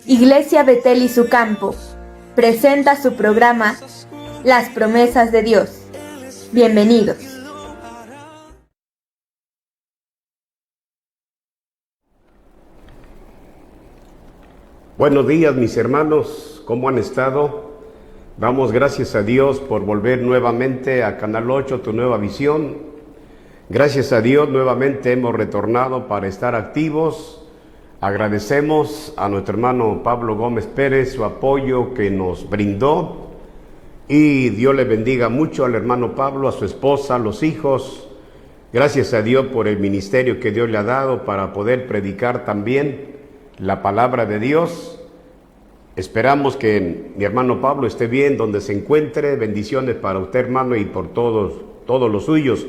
Iglesia Betel y su campo presenta su programa Las promesas de Dios. Bienvenidos. Buenos días, mis hermanos, ¿cómo han estado? Damos gracias a Dios por volver nuevamente a Canal 8, Tu Nueva Visión. Gracias a Dios nuevamente hemos retornado para estar activos. Agradecemos a nuestro hermano Pablo Gómez Pérez su apoyo que nos brindó. Y Dios le bendiga mucho al hermano Pablo, a su esposa, a los hijos. Gracias a Dios por el ministerio que Dios le ha dado para poder predicar también la palabra de Dios. Esperamos que mi hermano Pablo esté bien donde se encuentre. Bendiciones para usted, hermano, y por todos los suyos.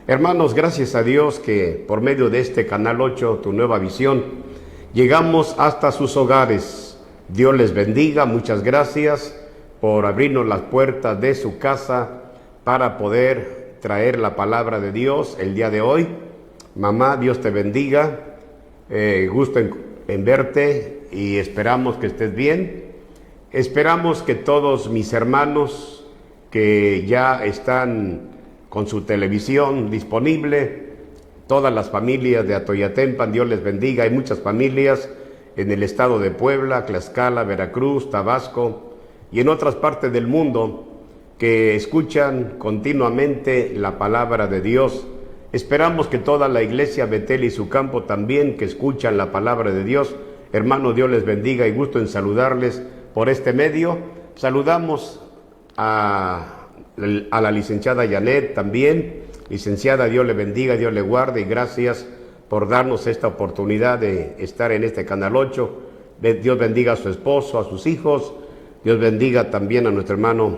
Hermanos, gracias a Dios que por medio de este Canal 8, Tu Nueva Visión, llegamos hasta sus hogares. Dios les bendiga, muchas gracias por abrirnos las puertas de su casa para poder traer la palabra de Dios el día de hoy. Mamá, Dios te bendiga, gusto en verte y esperamos que estés bien. Esperamos que todos mis hermanos que ya están con su televisión disponible, todas las familias de Atoyatempan, Dios les bendiga. Hay muchas familias en el estado de Puebla, Tlaxcala, Veracruz, Tabasco y en otras partes del mundo que escuchan continuamente la palabra de Dios. Esperamos que toda la iglesia Betel y su campo también que escuchan la palabra de Dios. Hermano, Dios les bendiga y gusto en saludarles por este medio. Saludamos a la licenciada Janet también. Licenciada, Dios le bendiga, Dios le guarde y gracias por darnos esta oportunidad de estar en este Canal 8. Dios bendiga a su esposo, a sus hijos. Dios bendiga también a nuestro hermano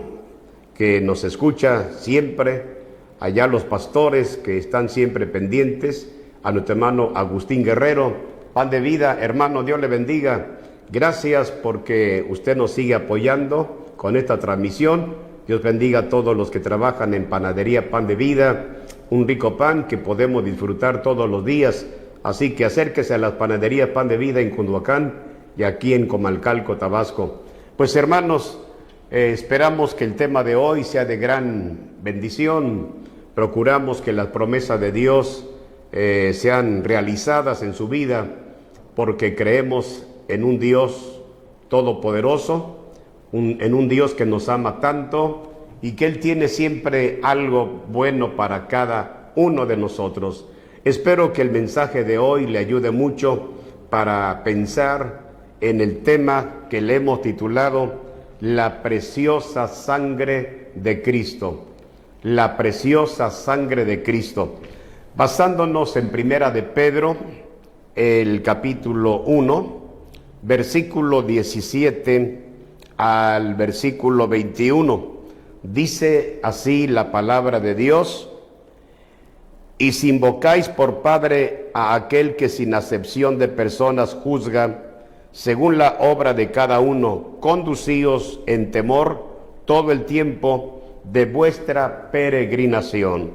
que nos escucha siempre, allá los pastores que están siempre pendientes, a nuestro hermano Agustín Guerrero, Pan de Vida. Hermano, Dios le bendiga. Gracias porque usted nos sigue apoyando con esta transmisión. Dios bendiga a todos los que trabajan en Panadería Pan de Vida, un rico pan que podemos disfrutar todos los días. Así que acérquese a las panaderías Pan de Vida en Cunduacán y aquí en Comalcalco, Tabasco. Pues hermanos, esperamos que el tema de hoy sea de gran bendición. Procuramos que las promesas de Dios sean realizadas en su vida, porque creemos en un Dios todopoderoso, en un Dios que nos ama tanto y que Él tiene siempre algo bueno para cada uno de nosotros. Espero que el mensaje de hoy le ayude mucho para pensar en el tema que le hemos titulado La preciosa sangre de Cristo. La preciosa sangre de Cristo. Basándonos en Primera de Pedro, el capítulo 1, versículo 17 al versículo 21. Dice así la palabra de Dios: y si invocáis por Padre a aquel que sin acepción de personas juzga, según la obra de cada uno, conducíos en temor todo el tiempo de vuestra peregrinación,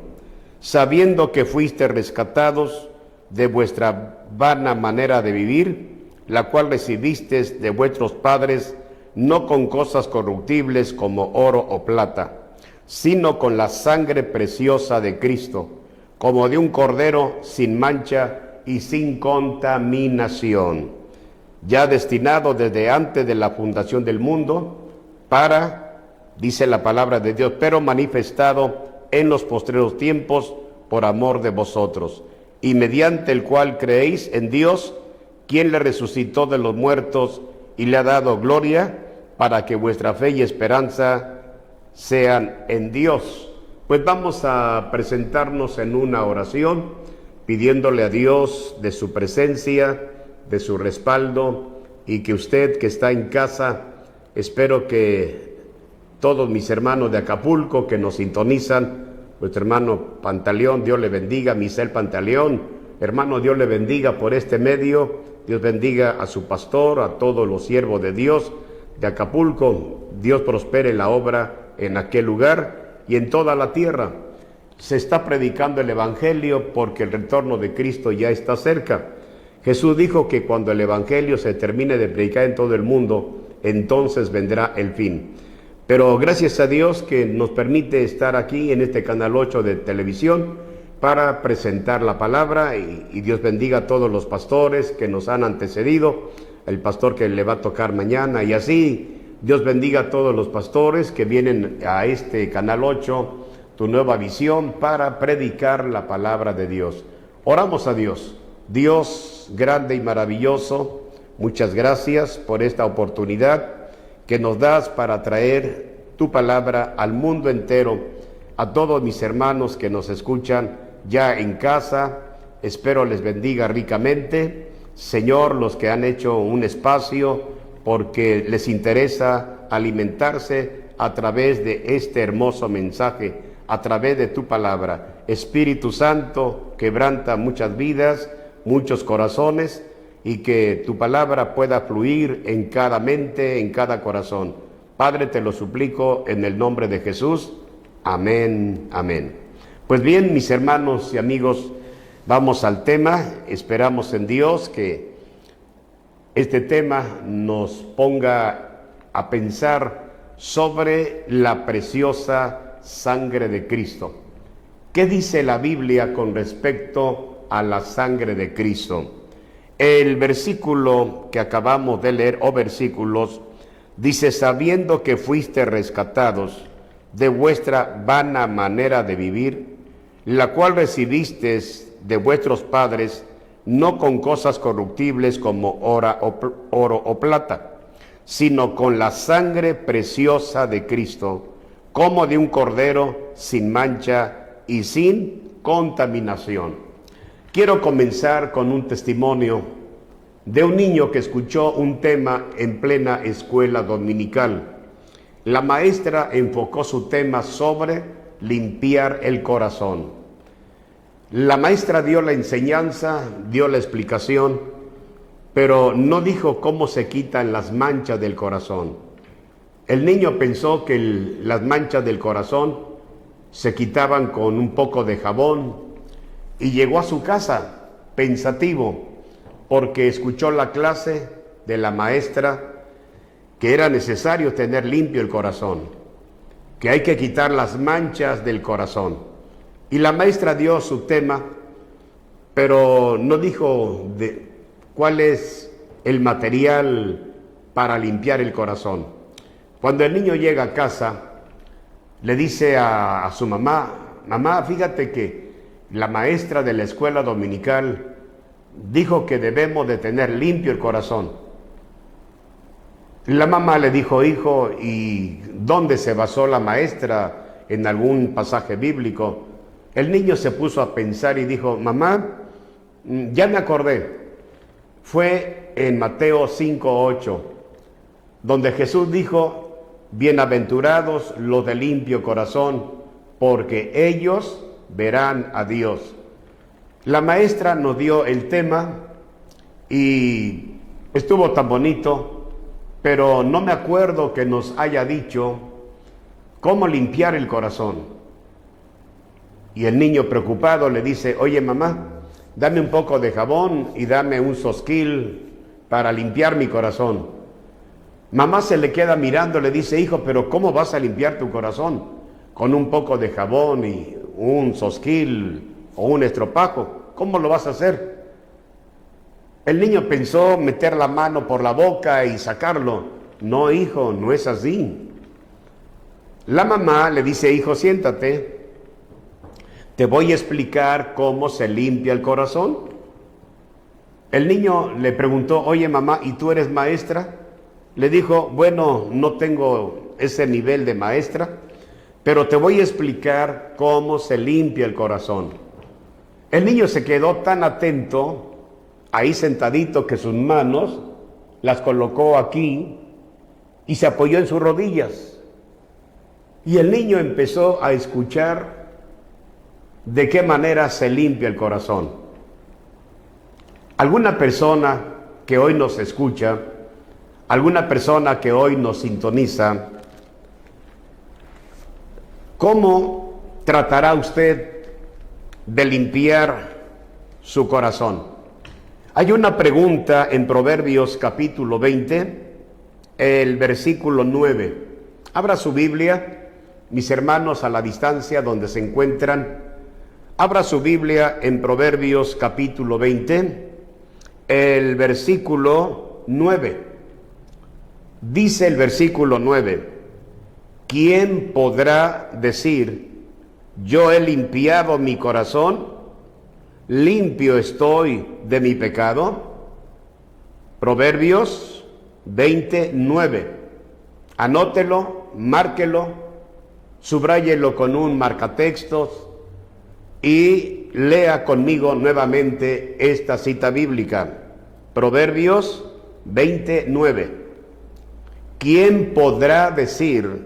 sabiendo que fuiste rescatados de vuestra vana manera de vivir, la cual recibisteis de vuestros padres, no con cosas corruptibles como oro o plata, sino con la sangre preciosa de Cristo, como de un cordero sin mancha y sin contaminación, ya destinado desde antes de la fundación del mundo, para, dice la palabra de Dios, pero manifestado en los postreros tiempos por amor de vosotros, y mediante el cual creéis en Dios, quien le resucitó de los muertos y le ha dado gloria, para que vuestra fe y esperanza sean en Dios. Pues vamos a presentarnos en una oración, pidiéndole a Dios de su presencia, de su respaldo, y que usted que está en casa, espero que todos mis hermanos de Acapulco que nos sintonizan, nuestro hermano Pantaleón, Dios le bendiga, Misael Pantaleón, hermano, Dios le bendiga por este medio, Dios bendiga a su pastor, a todos los siervos de Dios de Acapulco. Dios prospere la obra en aquel lugar y en toda la tierra. Se está predicando el Evangelio porque el retorno de Cristo ya está cerca. Jesús dijo que cuando el Evangelio se termine de predicar en todo el mundo, entonces vendrá el fin. Pero gracias a Dios que nos permite estar aquí en este Canal 8 de televisión para presentar la palabra, y Dios bendiga a todos los pastores que nos han antecedido, el pastor que le va a tocar mañana, y así Dios bendiga a todos los pastores que vienen a este Canal 8, Tu Nueva Visión, para predicar la palabra de Dios. Oramos a Dios. Dios grande y maravilloso, muchas gracias por esta oportunidad que nos das para traer tu palabra al mundo entero, a todos mis hermanos que nos escuchan ya en casa. Espero les bendiga ricamente. Señor, los que han hecho un espacio porque les interesa alimentarse a través de este hermoso mensaje, a través de tu palabra. Espíritu Santo, quebranta muchas vidas, muchos corazones, y que tu palabra pueda fluir en cada mente, en cada corazón. Padre, te lo suplico en el nombre de Jesús. Amén, amén. Pues bien, mis hermanos y amigos, vamos al tema. Esperamos en Dios que este tema nos ponga a pensar sobre la preciosa sangre de Cristo. ¿Qué dice la Biblia con respecto a la sangre de Cristo? El versículo que acabamos de leer, o versículos, dice: sabiendo que fuiste rescatados de vuestra vana manera de vivir, la cual recibisteis de vuestros padres, no con cosas corruptibles como oro o plata, sino con la sangre preciosa de Cristo, como de un cordero sin mancha y sin contaminación. Quiero comenzar con un testimonio de un niño que escuchó un tema en plena escuela dominical. La maestra enfocó su tema sobre limpiar el corazón. La maestra dio la enseñanza, dio la explicación, pero no dijo cómo se quitan las manchas del corazón. El niño pensó que las manchas del corazón se quitaban con un poco de jabón, y llegó a su casa pensativo porque escuchó la clase de la maestra que era necesario tener limpio el corazón, que hay que quitar las manchas del corazón. Y la maestra dio su tema, pero no dijo cuál es el material para limpiar el corazón. Cuando el niño llega a casa, le dice a su mamá: mamá, fíjate que la maestra de la escuela dominical dijo que debemos de tener limpio el corazón. La mamá le dijo: hijo, ¿y dónde se basó la maestra? ¿En algún pasaje bíblico? El niño se puso a pensar y dijo: mamá, ya me acordé. Fue en Mateo 5:8, donde Jesús dijo: bienaventurados los de limpio corazón, porque ellos verán a Dios. La maestra nos dio el tema y estuvo tan bonito, pero no me acuerdo que nos haya dicho cómo limpiar el corazón. Y el niño preocupado le dice: oye mamá, dame un poco de jabón y dame un sosquil para limpiar mi corazón. Mamá se le queda mirando, le dice: hijo, pero ¿cómo vas a limpiar tu corazón? ¿Con un poco de jabón y un sosquil o un estropajo? ¿Cómo lo vas a hacer? El niño pensó meter la mano por la boca y sacarlo. No, hijo, no es así. La mamá le dice: hijo, siéntate, te voy a explicar cómo se limpia el corazón. El niño le preguntó: oye mamá, ¿y tú eres maestra? Le dijo: bueno, no tengo ese nivel de maestra, pero te voy a explicar cómo se limpia el corazón. El niño se quedó tan atento, ahí sentadito, que sus manos las colocó aquí y se apoyó en sus rodillas. Y el niño empezó a escuchar de qué manera se limpia el corazón. Alguna persona que hoy nos escucha, alguna persona que hoy nos sintoniza, ¿cómo tratará usted de limpiar su corazón? Hay una pregunta en Proverbios capítulo 20, el versículo 9. Abra su Biblia, mis hermanos a la distancia donde se encuentran. Abra su Biblia en Proverbios capítulo 20, el versículo 9. Dice el versículo 9: ¿quién podrá decir, yo he limpiado mi corazón, limpio estoy de mi pecado? Proverbios 29. Anótelo, márquelo, subráyelo con un marcatextos y lea conmigo nuevamente esta cita bíblica. Proverbios 29. ¿Quién podrá decir,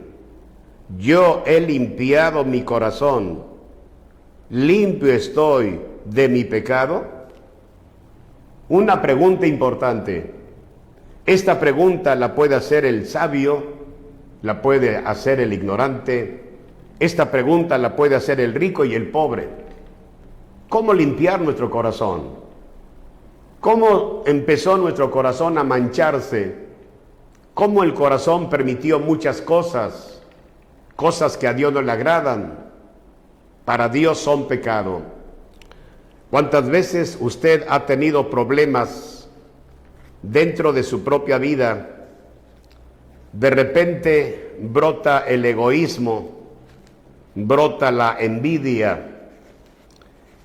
yo he limpiado mi corazón, limpio estoy de mi pecado? Una pregunta importante. Esta pregunta la puede hacer el sabio, la puede hacer el ignorante, esta pregunta la puede hacer el rico y el pobre. ¿Cómo limpiar nuestro corazón? ¿Cómo empezó nuestro corazón a mancharse? ¿Cómo el corazón permitió muchas cosas que a Dios no le agradan? Para Dios son pecado. ¿Cuántas veces usted ha tenido problemas dentro de su propia vida? De repente brota el egoísmo, brota la envidia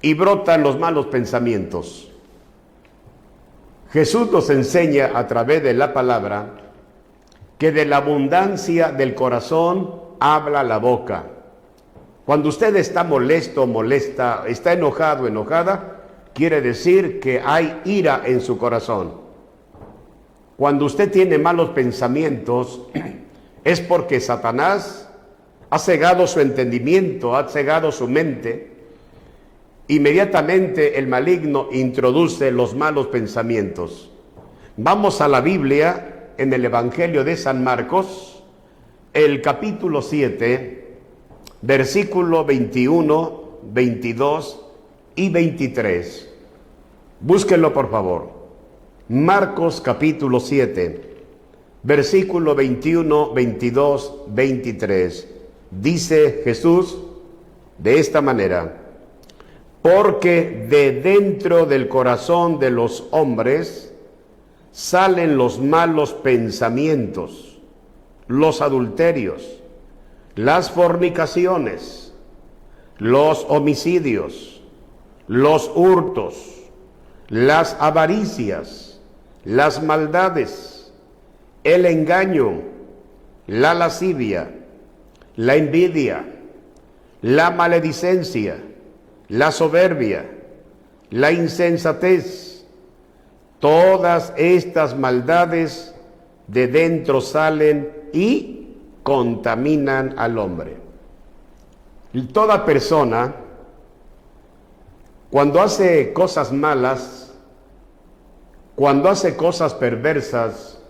y brotan los malos pensamientos. Jesús nos enseña a través de la palabra que de la abundancia del corazón habla la boca. Cuando usted está molesto, molesta, está enojado, enojada, quiere decir que hay ira en su corazón. Cuando usted tiene malos pensamientos, es porque Satanás ha cegado su entendimiento, ha cegado su mente. Inmediatamente el maligno introduce los malos pensamientos. Vamos a la Biblia, en el Evangelio de San Marcos, el capítulo 7, versículo 21, 22 y 23. Búsquenlo por favor. Marcos capítulo 7, versículo 21, 22, 23. Dice Jesús de esta manera: porque de dentro del corazón de los hombres salen los malos pensamientos, los adulterios, las fornicaciones, los homicidios, los hurtos, las avaricias, las maldades, el engaño, la lascivia, la envidia, la maledicencia, la soberbia, la insensatez. Todas estas maldades de dentro salen y contaminan al hombre. Y toda persona, cuando hace cosas malas, cuando hace cosas perversas,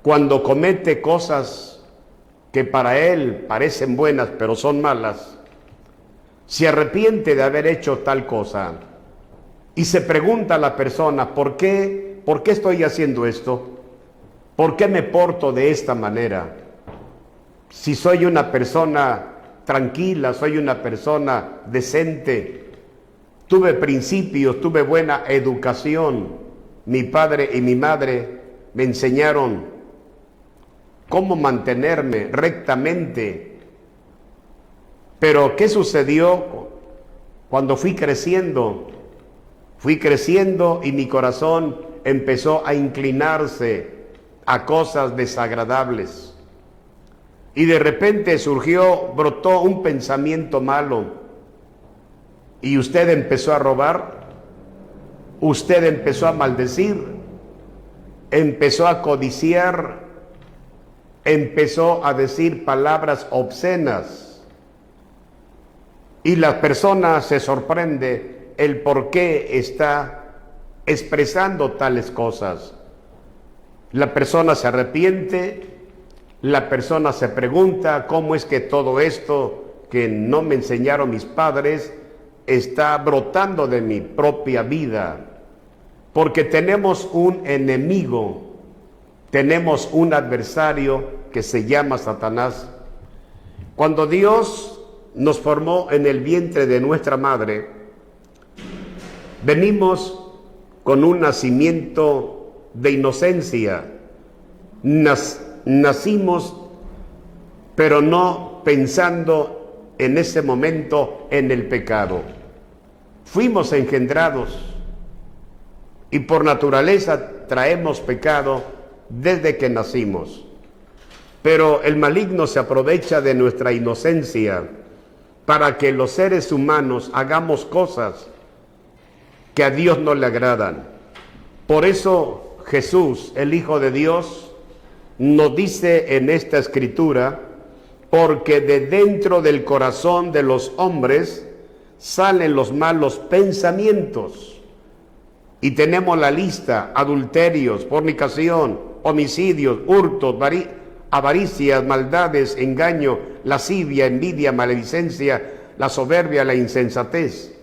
cuando comete cosas que para él parecen buenas pero son malas, se arrepiente de haber hecho tal cosa y se pregunta a la persona, ¿por qué estoy haciendo esto? ¿Por qué me porto de esta manera? Si soy una persona tranquila, soy una persona decente, tuve principios, tuve buena educación, mi padre y mi madre me enseñaron cómo mantenerme rectamente. Pero ¿qué sucedió cuando fui creciendo? Fui creciendo y mi corazón empezó a inclinarse a cosas desagradables. Y de repente brotó un pensamiento malo. Y usted empezó a robar, usted empezó a maldecir, empezó a codiciar, empezó a decir palabras obscenas. Y la persona se sorprende el por qué está expresando tales cosas. La persona se arrepiente, la persona se pregunta cómo es que todo esto que no me enseñaron mis padres está brotando de mi propia vida. porque tenemos un enemigo, tenemos un adversario que se llama Satanás. Cuando Dios nos formó en el vientre de nuestra madre, venimos con un nacimiento de inocencia. Nacimos, pero no pensando en ese momento en el pecado. Fuimos engendrados y por naturaleza traemos pecado desde que nacimos. Pero el maligno se aprovecha de nuestra inocencia para que los seres humanos hagamos cosas que a Dios no le agradan. Por eso Jesús, el Hijo de Dios, nos dice en esta escritura, porque de dentro del corazón de los hombres salen los malos pensamientos. Y tenemos la lista: adulterios, fornicación, homicidios, hurtos, avaricias, maldades, engaño, lascivia, envidia, maledicencia, la soberbia, la insensatez.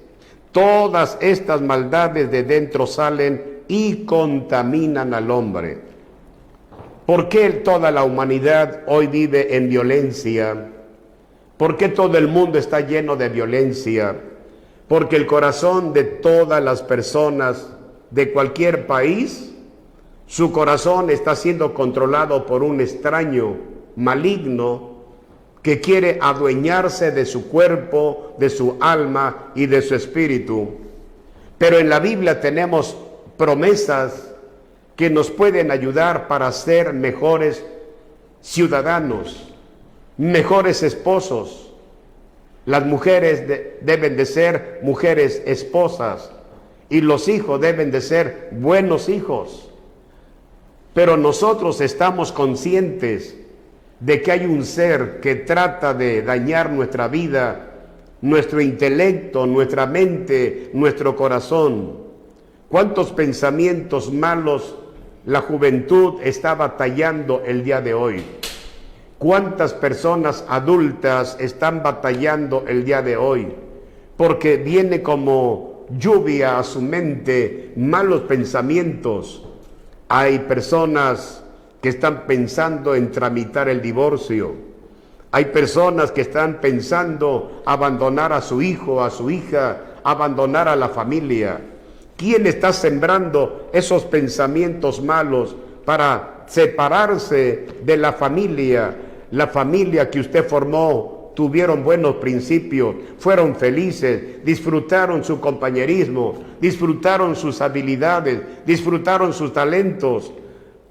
Todas estas maldades de dentro salen y contaminan al hombre. ¿Por qué toda la humanidad hoy vive en violencia? ¿Por qué todo el mundo está lleno de violencia? Porque el corazón de todas las personas de cualquier país, su corazón está siendo controlado por un extraño maligno que quiere adueñarse de su cuerpo, de su alma y de su espíritu. Pero en la Biblia tenemos promesas que nos pueden ayudar para ser mejores ciudadanos, mejores esposos. Las mujeres deben de ser mujeres esposas y los hijos deben de ser buenos hijos. Pero nosotros estamos conscientes de que hay un ser que trata de dañar nuestra vida, nuestro intelecto, nuestra mente, nuestro corazón. ¿Cuántos pensamientos malos la juventud está batallando el día de hoy? ¿Cuántas personas adultas están batallando el día de hoy? Porque viene como lluvia a su mente malos pensamientos. Hay personas que están pensando en tramitar el divorcio. Hay personas que están pensando abandonar a su hijo, a su hija, abandonar a la familia. ¿Quién está sembrando esos pensamientos malos para separarse de la familia? La familia que usted formó, tuvieron buenos principios, fueron felices, disfrutaron su compañerismo, disfrutaron sus habilidades, disfrutaron sus talentos,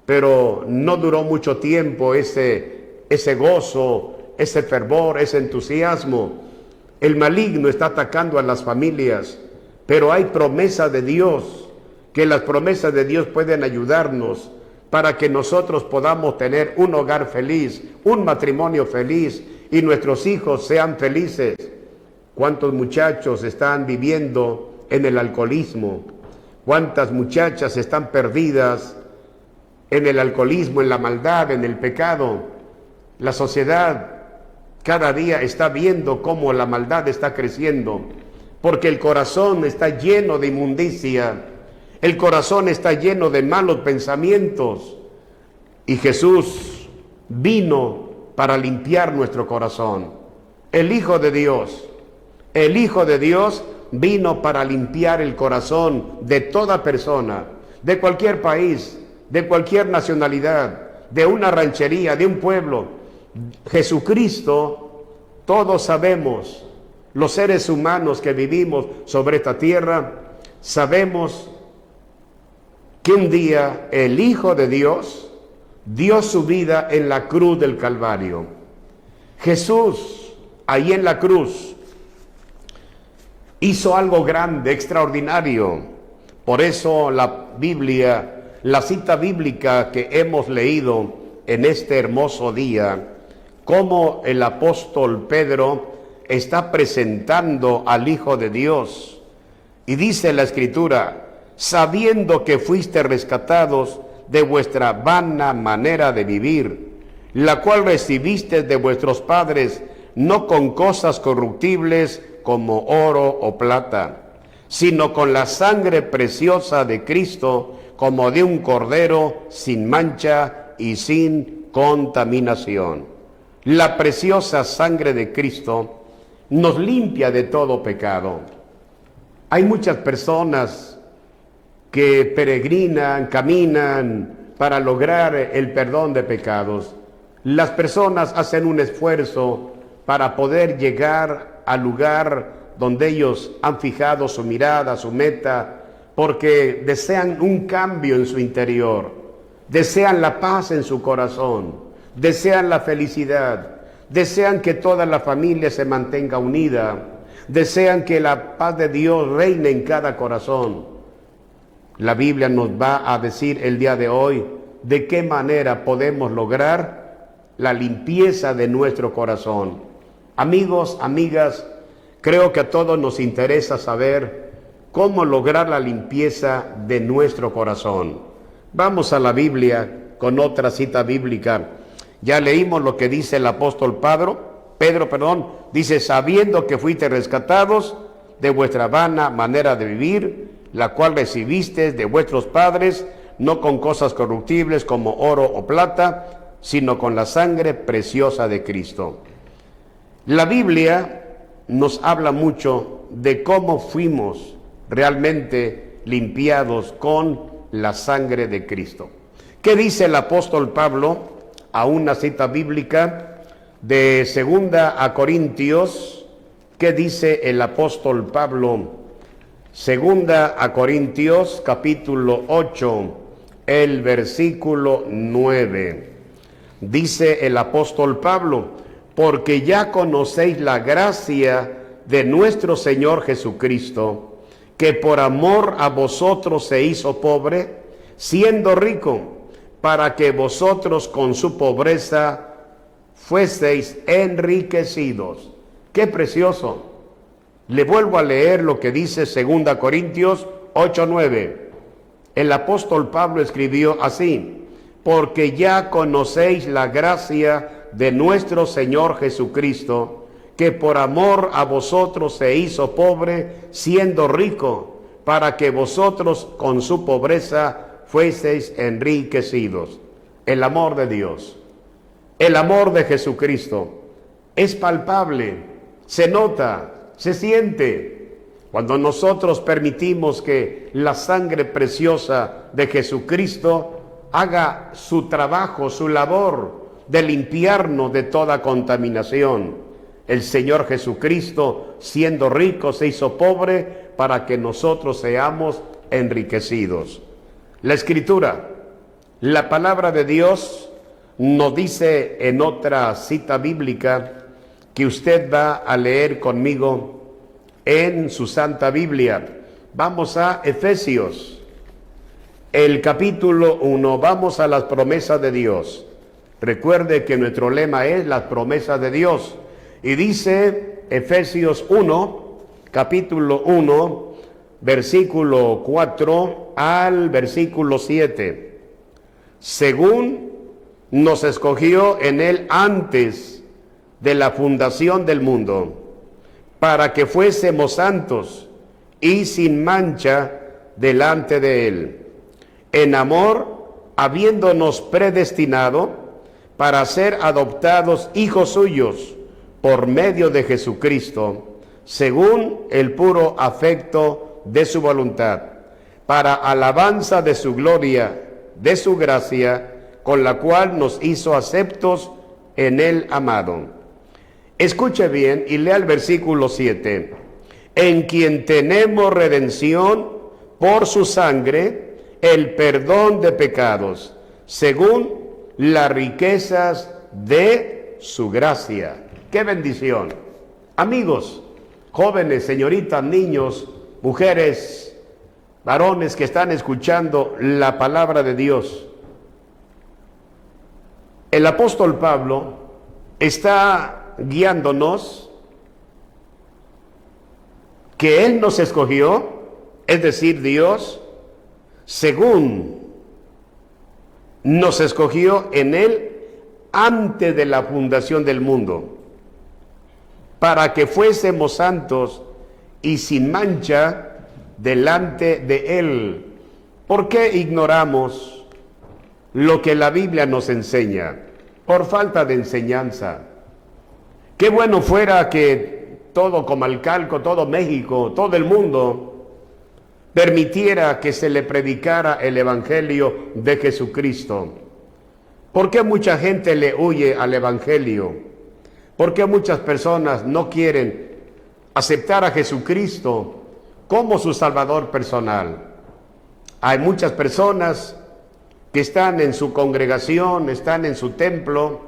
pero no duró mucho tiempo ese gozo, ese fervor, ese entusiasmo. El maligno está atacando a las familias, pero hay promesa de Dios, que las promesas de Dios pueden ayudarnos para que nosotros podamos tener un hogar feliz, un matrimonio feliz y nuestros hijos sean felices. ¿Cuántos muchachos están viviendo en el alcoholismo? ¿Cuántas muchachas están perdidas en el alcoholismo, en la maldad, en el pecado? La sociedad cada día está viendo cómo la maldad está creciendo, porque el corazón está lleno de inmundicia, el corazón está lleno de malos pensamientos, y Jesús vino para limpiar nuestro corazón. El Hijo de Dios vino para limpiar el corazón de toda persona, de cualquier país, de cualquier nacionalidad, de una ranchería, de un pueblo. Jesucristo, todos sabemos, los seres humanos que vivimos sobre esta tierra, sabemos que un día el Hijo de Dios dio su vida en la cruz del Calvario. Jesús, ahí en la cruz, hizo algo grande, extraordinario. Por eso la Biblia, la cita bíblica que hemos leído en este hermoso día, como el apóstol Pedro está presentando al Hijo de Dios. Y dice la Escritura: sabiendo que fuiste rescatados de vuestra vana manera de vivir, la cual recibiste de vuestros padres, no con cosas corruptibles como oro o plata, sino con la sangre preciosa de Cristo, como de un cordero sin mancha y sin contaminación. La preciosa sangre de Cristo nos limpia de todo pecado. Hay muchas personas que peregrinan, caminan para lograr el perdón de pecados. Las personas hacen un esfuerzo para poder llegar al lugar donde ellos han fijado su mirada, su meta, porque desean un cambio en su interior, desean la paz en su corazón, desean la felicidad, desean que toda la familia se mantenga unida, desean que la paz de Dios reine en cada corazón. La Biblia nos va a decir el día de hoy de qué manera podemos lograr la limpieza de nuestro corazón. Amigos, amigas, creo que a todos nos interesa saber cómo lograr la limpieza de nuestro corazón. Vamos a la Biblia con otra cita bíblica. Ya leímos lo que dice el apóstol Pedro, dice: sabiendo que fuiste rescatados de vuestra vana manera de vivir, la cual recibisteis de vuestros padres, no con cosas corruptibles como oro o plata, sino con la sangre preciosa de Cristo. La Biblia nos habla mucho de cómo fuimos realmente limpiados con la sangre de Cristo. ¿Qué dice el apóstol Pablo? A una cita bíblica de 2 Corintios. ¿Qué dice el apóstol Pablo? 2 Corintios capítulo 8, el versículo 9. Dice el apóstol Pablo: porque ya conocéis la gracia de nuestro Señor Jesucristo, que por amor a vosotros se hizo pobre, siendo rico, para que vosotros con su pobreza fueseis enriquecidos. ¡Qué precioso! Le vuelvo a leer lo que dice 2 Corintios 8:9. El apóstol Pablo escribió así: porque ya conocéis la gracia de nuestro Señor Jesucristo, que por amor a vosotros se hizo pobre, siendo rico, para que vosotros con su pobreza fueseis enriquecidos. El amor de Dios, el amor de Jesucristo es palpable, se nota, se siente. Cuando nosotros permitimos que la sangre preciosa de Jesucristo haga su trabajo, su labor de limpiarnos de toda contaminación. El Señor Jesucristo, siendo rico, se hizo pobre para que nosotros seamos enriquecidos. La Escritura, la palabra de Dios, nos dice en otra cita bíblica que usted va a leer conmigo en su Santa Biblia. Vamos a Efesios, el capítulo 1, vamos a las promesas de Dios. Recuerde que nuestro lema es las promesas de Dios. Y dice Efesios 1, capítulo 1, versículo 4 al versículo 7. Según nos escogió en él antes de la fundación del mundo, para que fuésemos santos y sin mancha delante de él, en amor, habiéndonos predestinado para ser adoptados hijos suyos por medio de Jesucristo, según el puro afecto de su voluntad, para alabanza de su gloria, de su gracia, con la cual nos hizo aceptos en el amado. Escuche bien y lea el versículo 7. En quien tenemos redención por su sangre, el perdón de pecados, según las riquezas de su gracia. ¡Qué bendición! Amigos, jóvenes, señoritas, niños, mujeres, varones que están escuchando la palabra de Dios, el apóstol Pablo está guiándonos que Él nos escogió, es decir, Dios, según nos escogió en Él antes de la fundación del mundo, para que fuésemos santos y sin mancha delante de Él. ¿Por qué ignoramos lo que la Biblia nos enseña? Por falta de enseñanza. Qué bueno fuera que todo Comalcalco, todo México, todo el mundo permitiera que se le predicara el Evangelio de Jesucristo. ¿Por qué mucha gente le huye al Evangelio? ¿Por qué muchas personas no quieren aceptar a Jesucristo como su Salvador personal? Hay muchas personas que están en su congregación, están en su templo,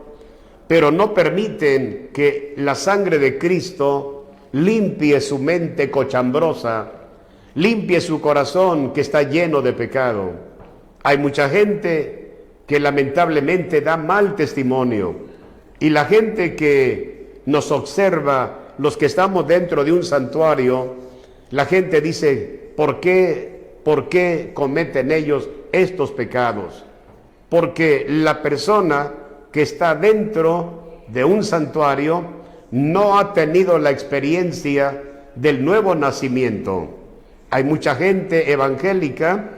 pero no permiten que la sangre de Cristo limpie su mente cochambrosa, limpie su corazón que está lleno de pecado. Hay mucha gente que lamentablemente da mal testimonio, y la gente que nos observa, los que estamos dentro de un santuario, la gente dice, ¿por qué cometen ellos estos pecados? Porque la persona que está dentro de un santuario no ha tenido la experiencia del nuevo nacimiento. Hay mucha gente evangélica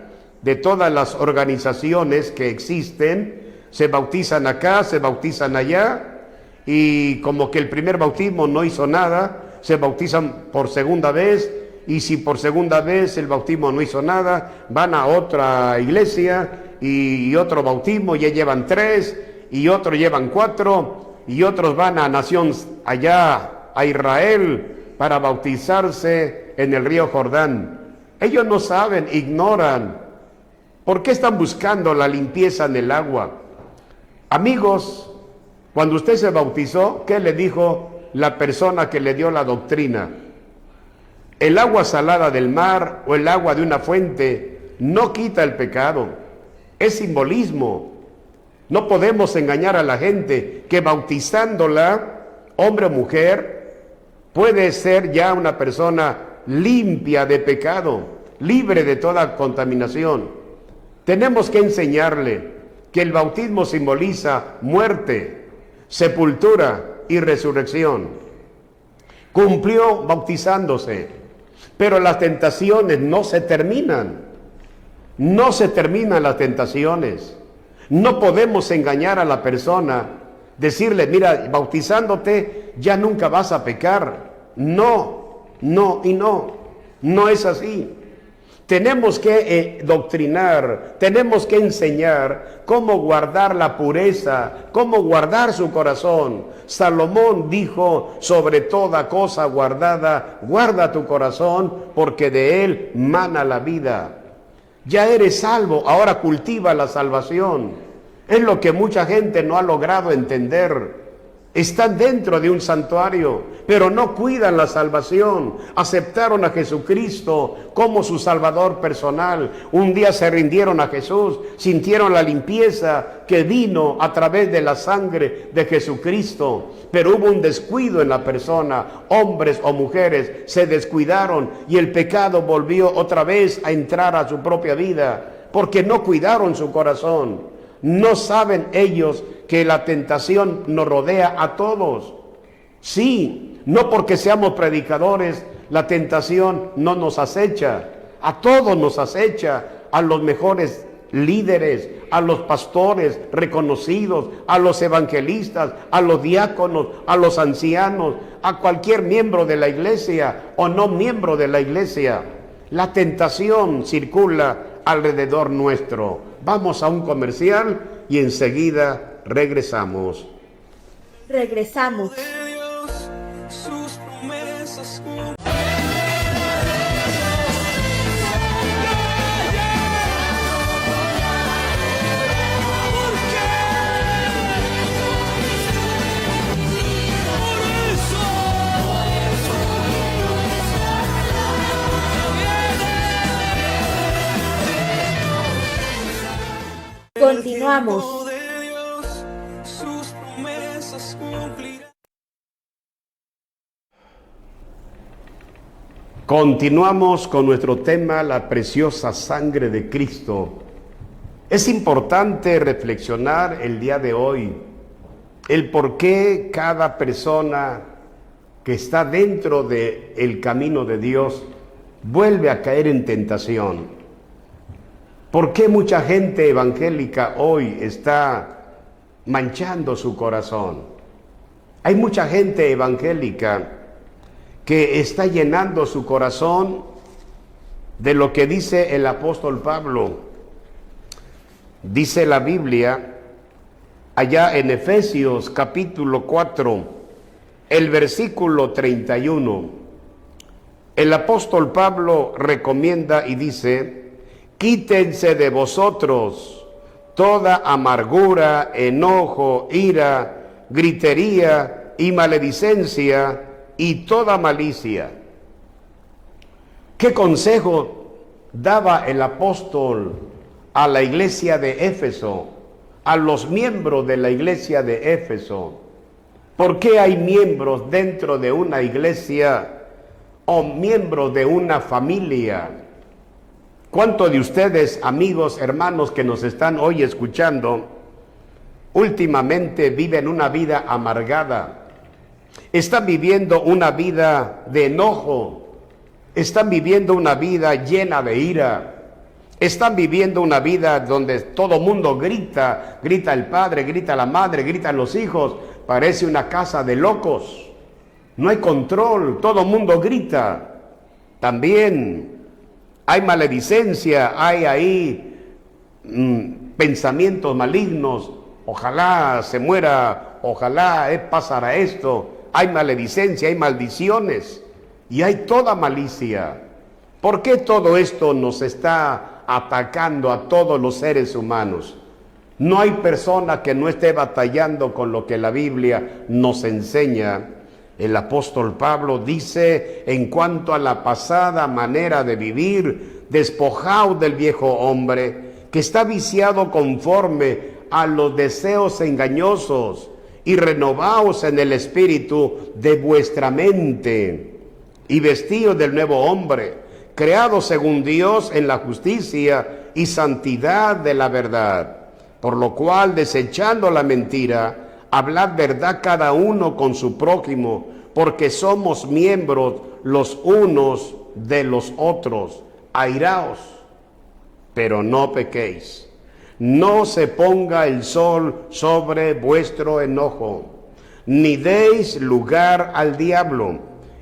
de todas las organizaciones que existen, se bautizan acá, se bautizan allá, y como que el primer bautismo no hizo nada, se bautizan por segunda vez, y si por segunda vez el bautismo no hizo nada, van a otra iglesia y otro bautismo, ya llevan 3, y otros llevan 4, y otros van a nación allá, a Israel, para bautizarse en el río Jordán. Ellos no saben, ignoran. ¿Por qué están buscando la limpieza en el agua? Amigos, cuando usted se bautizó, ¿qué le dijo la persona que le dio la doctrina? El agua salada del mar o el agua de una fuente no quita el pecado, es simbolismo. No podemos engañar a la gente que bautizándola, hombre o mujer, puede ser ya una persona limpia de pecado, libre de toda contaminación. Tenemos que enseñarle que el bautismo simboliza muerte, sepultura y resurrección. Cumplió bautizándose, pero las tentaciones no se terminan. No se terminan las tentaciones. No podemos engañar a la persona, decirle, mira, bautizándote ya nunca vas a pecar. No, no y no. No es así. Tenemos que doctrinar, tenemos que enseñar cómo guardar la pureza, cómo guardar su corazón. Salomón dijo, sobre toda cosa guardada, guarda tu corazón, porque de él mana la vida. Ya eres salvo, ahora cultiva la salvación. Es lo que mucha gente no ha logrado entender. Están dentro de un santuario, pero no cuidan la salvación. Aceptaron a Jesucristo como su Salvador personal. Un día se rindieron a Jesús, sintieron la limpieza que vino a través de la sangre de Jesucristo. Pero hubo un descuido en la persona. Hombres o mujeres se descuidaron y el pecado volvió otra vez a entrar a su propia vida, porque no cuidaron su corazón. No saben ellos que la tentación nos rodea a todos. Sí, no porque seamos predicadores, la tentación no nos acecha. A todos nos acecha, a los mejores líderes, a los pastores reconocidos, a los evangelistas, a los diáconos, a los ancianos, a cualquier miembro de la iglesia o no miembro de la iglesia. La tentación circula alrededor nuestro. Vamos a un comercial y enseguida regresamos. Regresamos. Continuamos. Continuamos con nuestro tema, la preciosa sangre de Cristo. Es importante reflexionar el día de hoy el por qué cada persona que está dentro del camino de Dios vuelve a caer en tentación. ¿Por qué mucha gente evangélica hoy está manchando su corazón? Hay mucha gente evangélica que está llenando su corazón de lo que dice el apóstol Pablo. Dice la Biblia, allá en Efesios capítulo 4, el versículo 31, el apóstol Pablo recomienda y dice: quítense de vosotros toda amargura, enojo, ira, gritería y maledicencia y toda malicia. ¿Qué consejo daba el apóstol a la iglesia de Éfeso, a los miembros de la iglesia de Éfeso? ¿Por qué hay miembros dentro de una iglesia o miembros de una familia? ¿Cuántos de ustedes, amigos, hermanos que nos están hoy escuchando, últimamente viven una vida amargada? Están viviendo una vida de enojo, están viviendo una vida llena de ira, están viviendo una vida donde todo mundo grita, grita el padre, grita la madre, gritan los hijos, parece una casa de locos, no hay control, todo mundo grita. También hay maledicencia, hay ahí pensamientos malignos, ojalá se muera, ojalá pasará esto. Hay maledicencia, hay maldiciones y hay toda malicia. ¿Por qué todo esto nos está atacando a todos los seres humanos? No hay persona que no esté batallando con lo que la Biblia nos enseña. El apóstol Pablo dice, en cuanto a la pasada manera de vivir, despojaos del viejo hombre, que está viciado conforme a los deseos engañosos, y renovaos en el espíritu de vuestra mente, y vestíos del nuevo hombre, creado según Dios en la justicia y santidad de la verdad. Por lo cual, desechando la mentira, hablad verdad cada uno con su prójimo, porque somos miembros los unos de los otros. Airaos, pero no pequéis. No se ponga el sol sobre vuestro enojo, ni deis lugar al diablo.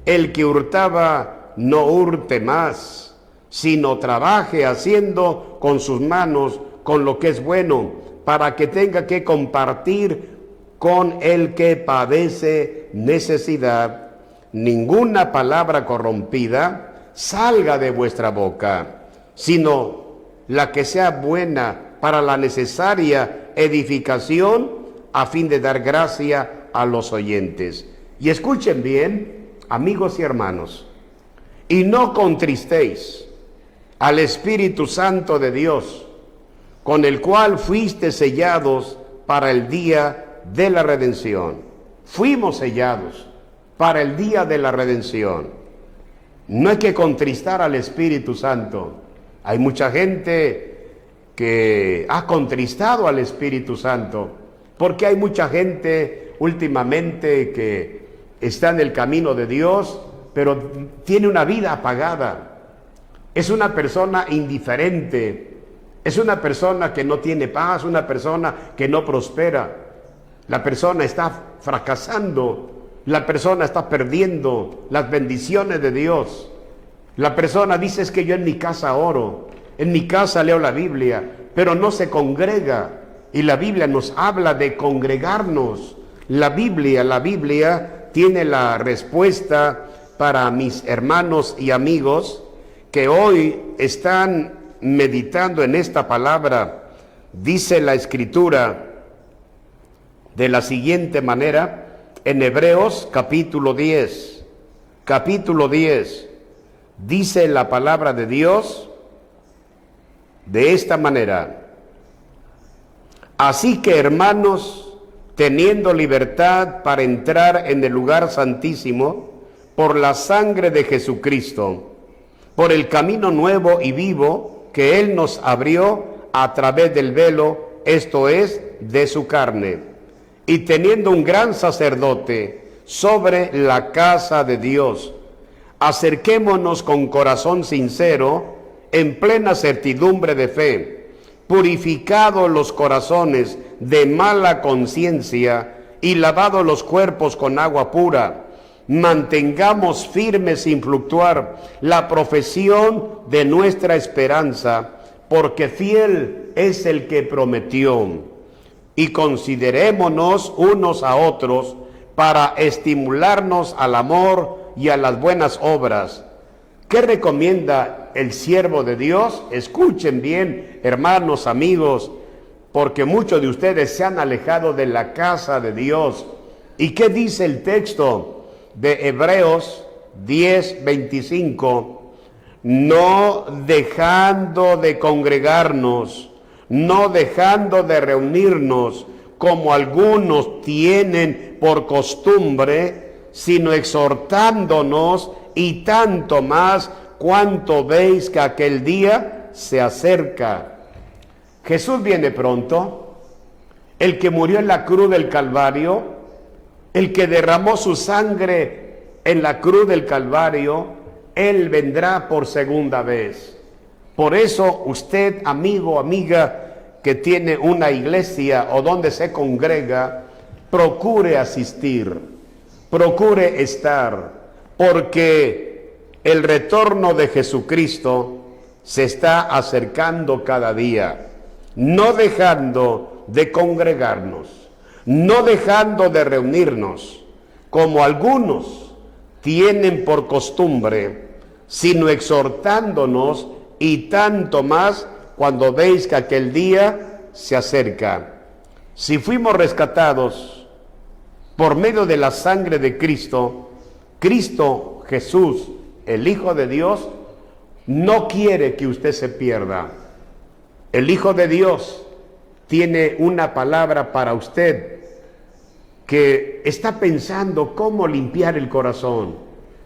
El que hurtaba, no hurte más, sino trabaje haciendo con sus manos con lo que es bueno, para que tenga que compartir con el que padece necesidad. Ninguna palabra corrompida salga de vuestra boca, sino la que sea buena para la necesaria edificación, a fin de dar gracia a los oyentes. Y escuchen bien, amigos y hermanos, y no contristéis al Espíritu Santo de Dios, con el cual fuiste sellados para el día de la redención. Fuimos sellados para el día de la redención. No hay que contristar al Espíritu Santo. Hay mucha gente que ha contristado al Espíritu Santo, porque hay mucha gente últimamente que está en el camino de Dios, pero tiene una vida apagada. Es una persona indiferente, es una persona que no tiene paz, una persona que no prospera. La persona está fracasando, la persona está perdiendo las bendiciones de Dios. La persona dice, es que yo en mi casa oro, en mi casa leo la Biblia, pero no se congrega. Y la Biblia nos habla de congregarnos. La Biblia tiene la respuesta para mis hermanos y amigos que hoy están meditando en esta palabra. Dice la Escritura de la siguiente manera, en Hebreos capítulo 10, dice la palabra de Dios de esta manera: así que, hermanos, teniendo libertad para entrar en el lugar santísimo por la sangre de Jesucristo, por el camino nuevo y vivo que Él nos abrió a través del velo, esto es, de su carne, y teniendo un gran sacerdote sobre la casa de Dios, Acerquémonos con corazón sincero, en plena certidumbre de fe, purificados los corazones de mala conciencia y lavados los cuerpos con agua pura. Mantengamos firme sin fluctuar la profesión de nuestra esperanza, porque fiel es el que prometió. Y considerémonos unos a otros para estimularnos al amor y a las buenas obras. ¿Qué recomienda el siervo de Dios? Escuchen bien, hermanos, amigos, porque muchos de ustedes se han alejado de la casa de Dios. ¿Y qué dice el texto de Hebreos 10:25? No dejando de congregarnos, no dejando de reunirnos, como algunos tienen por costumbre, sino exhortándonos, y tanto más cuanto veis que aquel día se acerca. Jesús viene pronto, el que murió en la cruz del Calvario, el que derramó su sangre en la cruz del Calvario, Él vendrá por segunda vez. Por eso usted, amigo, amiga, que tiene una iglesia o donde se congrega, procure asistir, procure estar, porque el retorno de Jesucristo se está acercando cada día, no dejando de congregarnos, no dejando de reunirnos, como algunos tienen por costumbre, sino exhortándonos, y tanto más cuando veis que aquel día se acerca. Si fuimos rescatados por medio de la sangre de Cristo, Cristo Jesús, el Hijo de Dios, no quiere que usted se pierda. El Hijo de Dios tiene una palabra para usted, que está pensando cómo limpiar el corazón,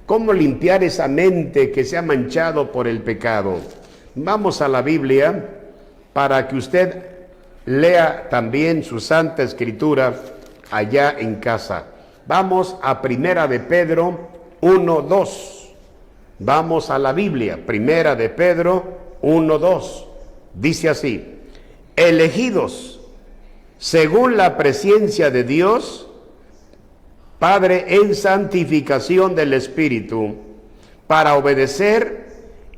cómo limpiar esa mente que se ha manchado por el pecado. Vamos a la Biblia para que usted lea también su Santa Escritura allá en casa. Vamos a Primera de Pedro 1:2. Vamos a la Biblia, Primera de Pedro 1:2. Dice así: elegidos según la presencia de Dios, Padre, en santificación del Espíritu, para obedecer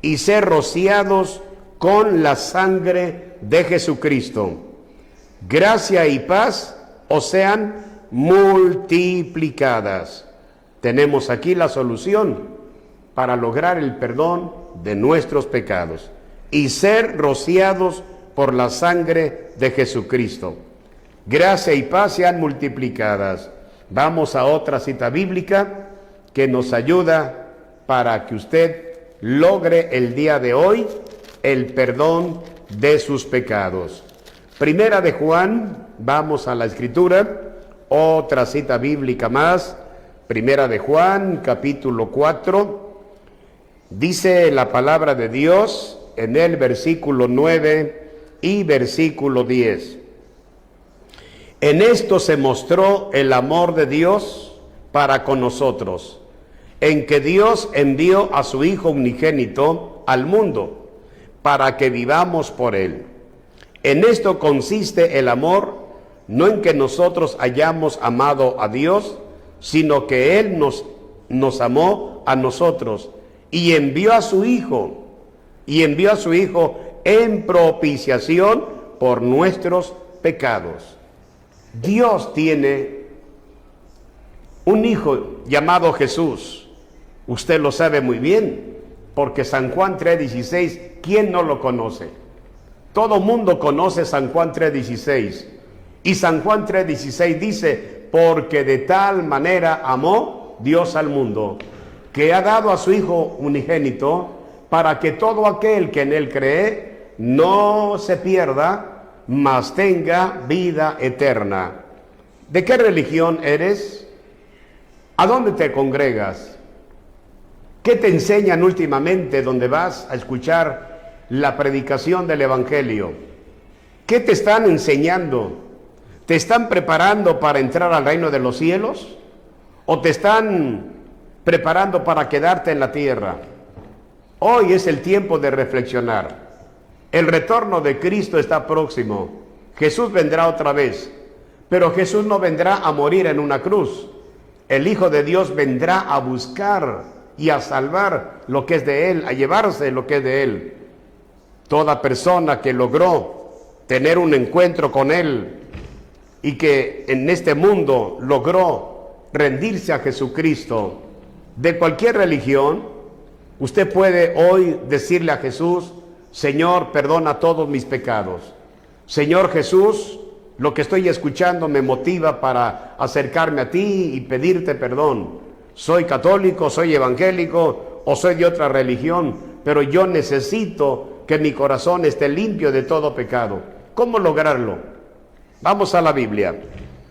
y ser rociados con la sangre de Jesucristo. Gracia y paz os sean multiplicadas. Tenemos aquí la solución para lograr el perdón de nuestros pecados y ser rociados por la sangre de Jesucristo. Gracia y paz sean multiplicadas. Vamos a otra cita bíblica que nos ayuda para que usted logre el día de hoy el perdón de sus pecados. Primera de Juan, vamos a la Escritura, otra cita bíblica más. Primera de Juan, capítulo 4, dice la palabra de Dios en el versículo 9 y versículo 10. En esto se mostró el amor de Dios para con nosotros, en que Dios envió a su Hijo unigénito al mundo, para que vivamos por Él. En esto consiste el amor, no en que nosotros hayamos amado a Dios, sino que Él nos amó a nosotros, y envió a su Hijo, en propiciación por nuestros pecados. Dios tiene un Hijo llamado Jesús. Usted lo sabe muy bien, porque San Juan 3:16, ¿quién no lo conoce? Todo mundo conoce San Juan 3:16. Y San Juan 3:16 dice: porque de tal manera amó Dios al mundo, que ha dado a su Hijo unigénito, para que todo aquel que en Él cree no se pierda, mas tenga vida eterna. ¿De qué religión eres? ¿A dónde te congregas? ¿Qué te enseñan últimamente donde vas a escuchar la predicación del Evangelio? ¿Qué te están enseñando? ¿Te están preparando para entrar al reino de los cielos? ¿O te están preparando para quedarte en la tierra. Hoy es el tiempo de reflexionar. El retorno de Cristo está próximo. Jesús vendrá otra vez, pero Jesús no vendrá a morir en una cruz. El Hijo de Dios vendrá a buscar y a salvar lo que es de Él, a llevarse lo que es de Él. Toda persona que logró tener un encuentro con Él y que en este mundo logró rendirse a Jesucristo, de cualquier religión, usted puede hoy decirle a Jesús: Señor, perdona todos mis pecados. Señor Jesús, lo que estoy escuchando me motiva para acercarme a ti y pedirte perdón. Soy católico, soy evangélico o soy de otra religión, pero yo necesito que mi corazón esté limpio de todo pecado. ¿Cómo lograrlo? Vamos a la Biblia.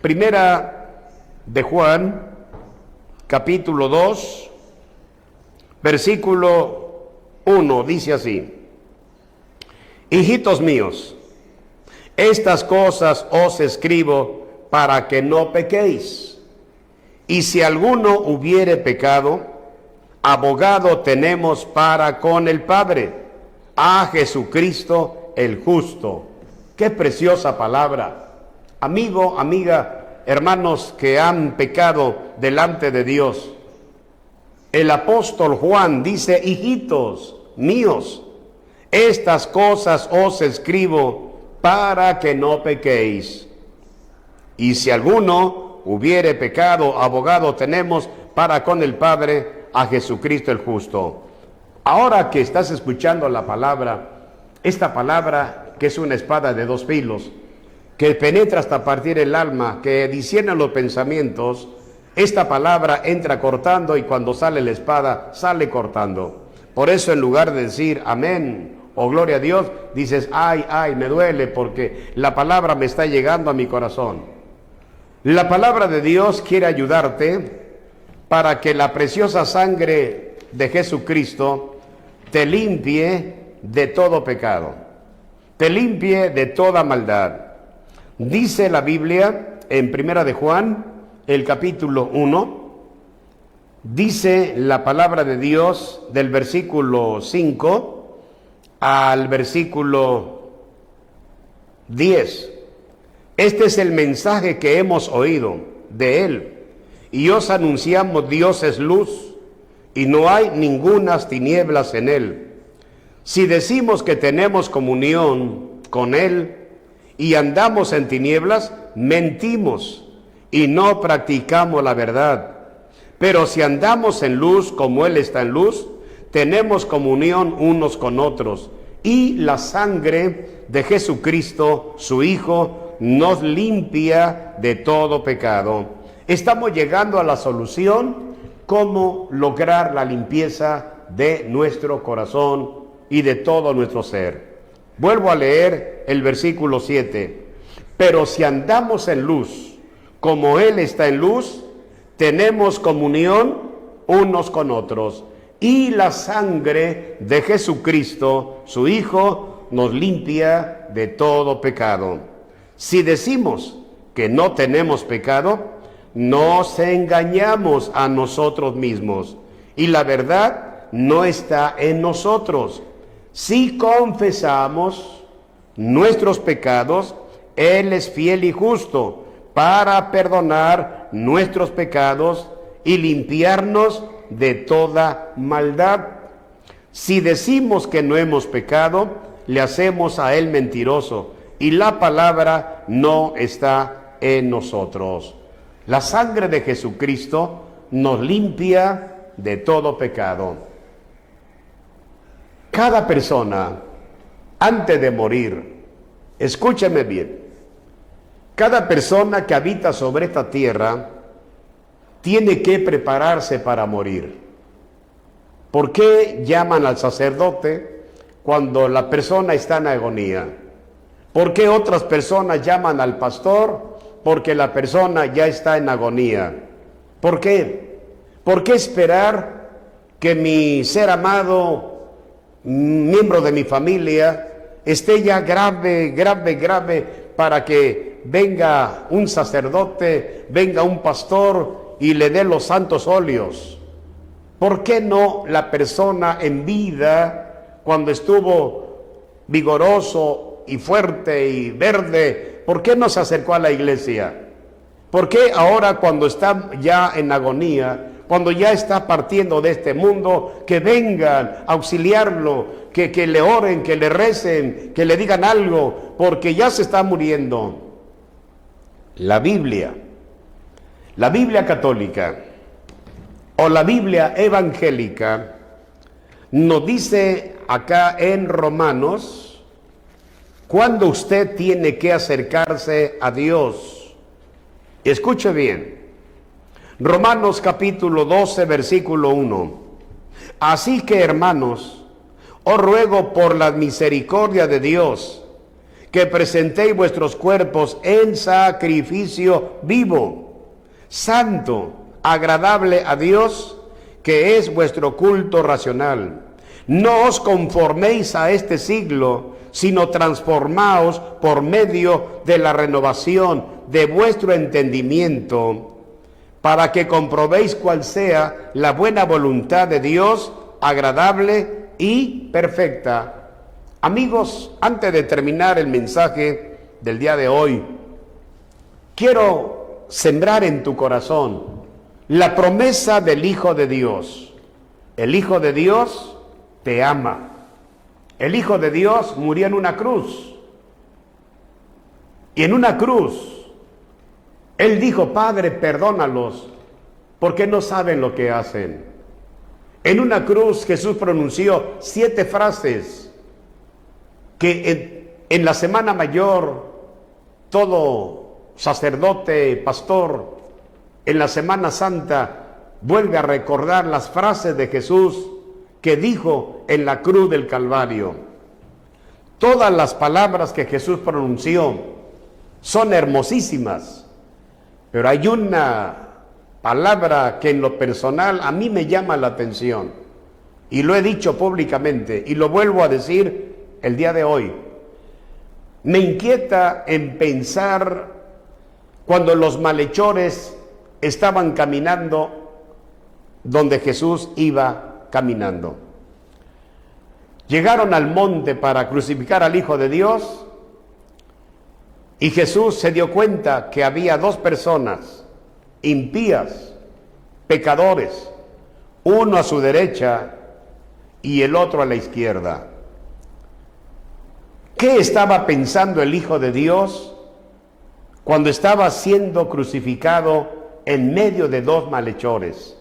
Primera de Juan, capítulo 2, versículo 1, dice así: Hijitos míos, estas cosas os escribo para que no pequéis. Y si alguno hubiere pecado, abogado tenemos para con el Padre, a Jesucristo el justo. Qué preciosa palabra. Amigo, amiga, hermanos que han pecado delante de Dios. El apóstol Juan dice: hijitos míos, estas cosas os escribo para que no pequéis. Y si alguno hubiere pecado, abogado tenemos para con el Padre, a Jesucristo el justo. Ahora que estás escuchando la palabra, esta palabra que es una espada de dos filos, que penetra hasta partir el alma, que discierne los pensamientos, esta palabra entra cortando y cuando sale la espada, sale cortando. Por eso en lugar de decir amén o gloria a Dios, dices ay, ay, me duele porque la palabra me está llegando a mi corazón. La palabra de Dios quiere ayudarte para que la preciosa sangre de Jesucristo te limpie de todo pecado, te limpie de toda maldad. Dice la Biblia en Primera de Juan, el capítulo 1, dice la palabra de Dios del versículo 5 al versículo 10. Este es el mensaje que hemos oído de Él, y os anunciamos: Dios es luz, y no hay ningunas tinieblas en Él. Si decimos que tenemos comunión con Él y andamos en tinieblas, mentimos y no practicamos la verdad. Pero si andamos en luz como Él está en luz, tenemos comunión unos con otros, y la sangre de Jesucristo, su Hijo, nos limpia de todo pecado. Estamos llegando a la solución: cómo lograr la limpieza de nuestro corazón y de todo nuestro ser. Vuelvo a leer el versículo 7. Pero si andamos en luz, como Él está en luz, tenemos comunión unos con otros, y la sangre de Jesucristo, su Hijo, nos limpia de todo pecado. Si decimos que no tenemos pecado, nos engañamos a nosotros mismos, y la verdad no está en nosotros. Si confesamos nuestros pecados, Él es fiel y justo para perdonar nuestros pecados y limpiarnos de toda maldad. Si decimos que no hemos pecado, le hacemos a Él mentiroso, y la palabra no está en nosotros. La sangre de Jesucristo nos limpia de todo pecado. Cada persona, antes de morir, escúcheme bien, cada persona que habita sobre esta tierra tiene que prepararse para morir. ¿Por qué llaman al sacerdote cuando la persona está en agonía? ¿Por qué otras personas llaman al pastor? Porque la persona ya está en agonía. ¿Por qué? ¿Por qué esperar que mi ser amado, miembro de mi familia, esté ya grave para que venga un sacerdote, venga un pastor y le dé los santos óleos? ¿Por qué no la persona en vida, cuando estuvo vigoroso y fuerte y verde, por qué no se acercó a la iglesia? ¿Por qué ahora, cuando está ya en agonía, cuando ya está partiendo de este mundo, que vengan a auxiliarlo, que le oren, que le recen, que le digan algo, porque ya se está muriendo? La Biblia católica o la Biblia evangélica nos dice acá en Romanos cuando usted tiene que acercarse a Dios. Escuche bien, Romanos capítulo 12, versículo 1. Así que, hermanos, os ruego por la misericordia de Dios, que presentéis vuestros cuerpos en sacrificio vivo, santo, agradable a Dios, que es vuestro culto racional. No os conforméis a este siglo, sino transformaos por medio de la renovación de vuestro entendimiento, para que comprobéis cuál sea la buena voluntad de Dios, agradable y perfecta. Amigos, antes de terminar el mensaje del día de hoy, quiero sembrar en tu corazón la promesa del Hijo de Dios. El Hijo de Dios te ama. El Hijo de Dios murió en una cruz. Y en una cruz, Él dijo: Padre, perdónalos, porque no saben lo que hacen. En una cruz Jesús pronunció 7 frases que en la Semana Mayor todo sacerdote, pastor, en la Semana Santa vuelve a recordar las frases de Jesús que dijo en la cruz del Calvario. Todas las palabras que Jesús pronunció son hermosísimas, pero hay una palabra que en lo personal a mí me llama la atención, y lo he dicho públicamente y lo vuelvo a decir el día de hoy. Me inquieta en pensar cuando los malhechores estaban caminando donde Jesús iba caminando. Llegaron al monte para crucificar al Hijo de Dios, y Jesús se dio cuenta que había 2 personas impías, pecadores, uno a su derecha y el otro a la izquierda. ¿Qué estaba pensando el Hijo de Dios cuando estaba siendo crucificado en medio de 2 malhechores?